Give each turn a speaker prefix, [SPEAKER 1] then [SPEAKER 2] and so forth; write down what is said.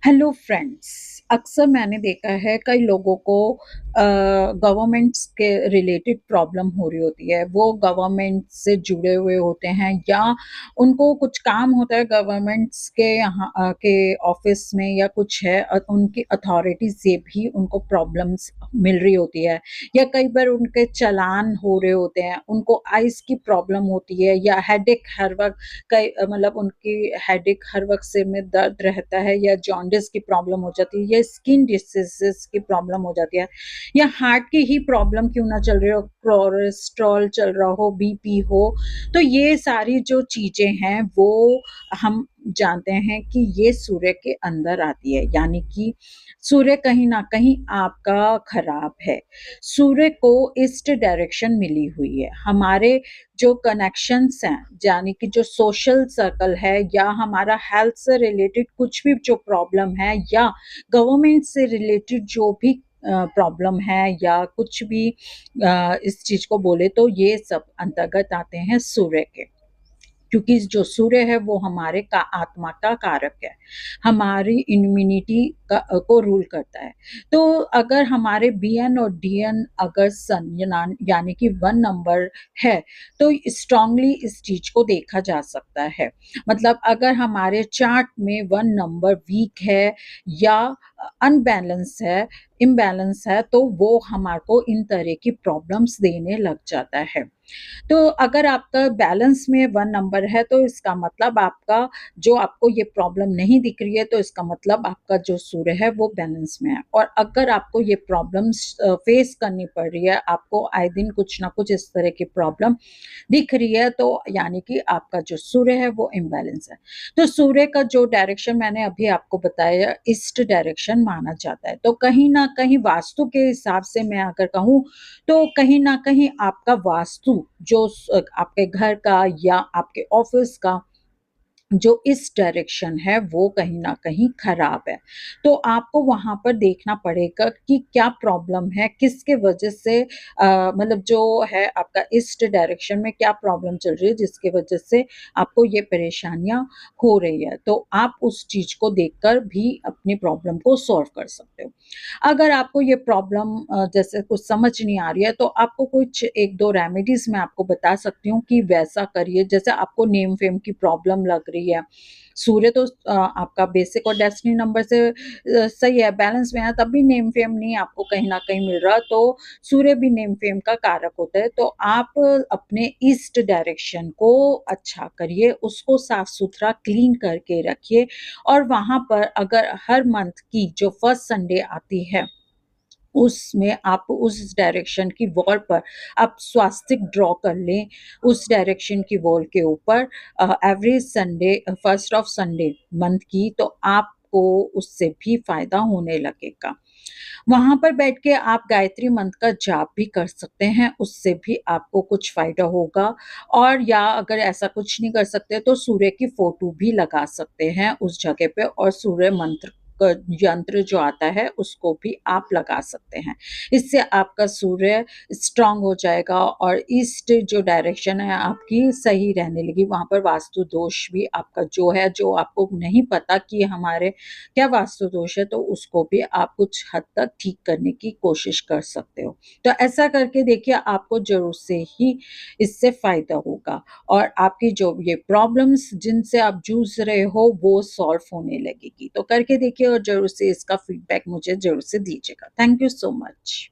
[SPEAKER 1] Hello friends. अक्सर मैंने देखा है कई लोगों को गवर्नमेंट्स के रिलेटेड प्रॉब्लम हो रही होती है। वो गवर्नमेंट से जुड़े हुए होते हैं या उनको कुछ काम होता है गवर्नमेंट्स के यहाँ के ऑफिस में या कुछ है, उनकी अथॉरिटी से भी उनको प्रॉब्लम्स मिल रही होती है या कई बार उनके चालान हो रहे होते हैं, उनको आइज़ की प्रॉब्लम होती है या हेडेक हर वक़्त मतलब उनकी हेडेक हर वक़्त सिर में दर्द रहता है या जॉन्डिस की प्रॉब्लम हो जाती है या स्किन डिसीज़ेज़ की प्रॉब्लम हो जाती है या हार्ट की ही प्रॉब्लम क्यों ना चल रही हो, कोलेस्ट्रॉल चल रहा हो, बीपी हो। तो ये सारी जो चीज़ें हैं वो हम जानते हैं कि ये सूर्य के अंदर आती है, यानी कि सूर्य कहीं न कहीं आपका खराब है। सूर्य को ईस्ट डायरेक्शन मिली हुई है। हमारे जो कनेक्शंस हैं, यानी कि जो सोशल सर्कल है या हमारा हेल्थ से रिलेटेड कुछ भी जो प्रॉब्लम है या गवर्नमेंट से रिलेटेड जो भी प्रॉब्लम है या कुछ भी इस चीज़ को बोले तो ये सब अंतर्गत आते हैं सूर्य के। क्योंकि जो सूर्य है वो हमारे का आत्मा का कारक है, हमारी इम्यूनिटी को रूल करता है। तो अगर हमारे बीएन और डीएन अगर सन यानी कि 1 नंबर है, तो स्ट्रांगली इस चीज़ को देखा जा सकता है। मतलब अगर हमारे चार्ट में 1 नंबर वीक है या अनबैलेंस है, इम्बैलेंस है, तो वो हमारे को इन तरह की प्रॉब्लम्स देने लग जाता है। तो अगर आपका बैलेंस में 1 नंबर है तो इसका मतलब आपका जो आपको ये प्रॉब्लम नहीं दिख रही है, तो इसका मतलब आपका जो सूर्य है वो बैलेंस में है। और अगर आपको ये प्रॉब्लम्स फेस करनी पड़ रही है, आपको आए दिन कुछ ना कुछ इस तरह की प्रॉब्लम दिख रही है, तो यानी कि आपका जो सूर्य है वो इम्बैलेंस है। तो सूर्य का जो डायरेक्शन मैंने अभी आपको बताया, ईस्ट डायरेक्शन माना जाता है। तो कहीं न कहीं वास्तु के हिसाब से मैं अगर कहूँ, तो कहीं न कहीं आपका वास्तु जो आपके घर का या आपके ऑफ़िस का जो इस डायरेक्शन है वो कहीं न कहीं खराब है। तो आपको वहाँ पर देखना पड़ेगा कि क्या प्रॉब्लम है, किसके वजह से मतलब जो है आपका ईस्ट डायरेक्शन में क्या प्रॉब्लम चल रही है जिसकी वजह से आपको ये परेशानियाँ हो रही है। तो आप उस चीज़ को देखकर भी अपनी प्रॉब्लम को सॉल्व कर सकते हो। अगर आपको ये प्रॉब्लम जैसे कुछ समझ नहीं आ रही है, तो आपको कुछ 1-2 रेमेडीज़ मैं आपको बता सकती हूँ कि वैसा करिए। जैसे आपको नेम-फेम की प्रॉब्लम लग रही है, सूर्य तो आपका बेसिक और डेस्टिनी नंबर से सही है, बैलेंस में है, तब भी नेम-फेम नहीं आपको कहीं न कहीं मिल रहा, तो सूर्य भी नेम-फेम का कारक होता है। तो आप अपने ईस्ट डायरेक्शन को अच्छा करिए, उसको साफ-सुथरा क्लीन करके रखिए और वहाँ पर अगर हर मंथ की जो फर्स्ट संडे आती है, उसमें आप उस डायरेक्शन की वॉल पर आप स्वास्तिक ड्रॉ कर लें, उस डायरेक्शन की वॉल के ऊपर every Sunday first of Sunday month की, तो आपको उससे भी फ़ायदा होने लगेगा। वहाँ पर बैठ के आप गायत्री मंत्र का जाप भी कर सकते हैं, उससे भी आपको कुछ फ़ायदा होगा। और या अगर ऐसा कुछ नहीं कर सकते तो सूर्य की फ़ोटो भी लगा सकते हैं उस जगह पे और सूर्य मंत्र क यंत्र जो आता है उसको भी आप लगा सकते हैं। इससे आपका सूर्य स्ट्रॉन्ग हो जाएगा और ईस्ट जो डायरेक्शन है आपकी सही रहने लगी। वहाँ पर वास्तु दोष भी आपका जो है, जो आपको नहीं पता कि हमारे क्या वास्तु दोष है, तो उसको भी आप कुछ हद तक ठीक करने की कोशिश कर सकते हो। तो ऐसा करके देखिए, आपको ज़रूर से ही इससे फ़ायदा होगा और आपकी जो ये प्रॉब्लम्स जिनसे आप जूझ रहे हो वो सॉल्व होने लगेगी। तो करके देखिए और ज़रूर से इसका फीडबैक मुझे ज़रूर से दीजिएगा। Thank you so much.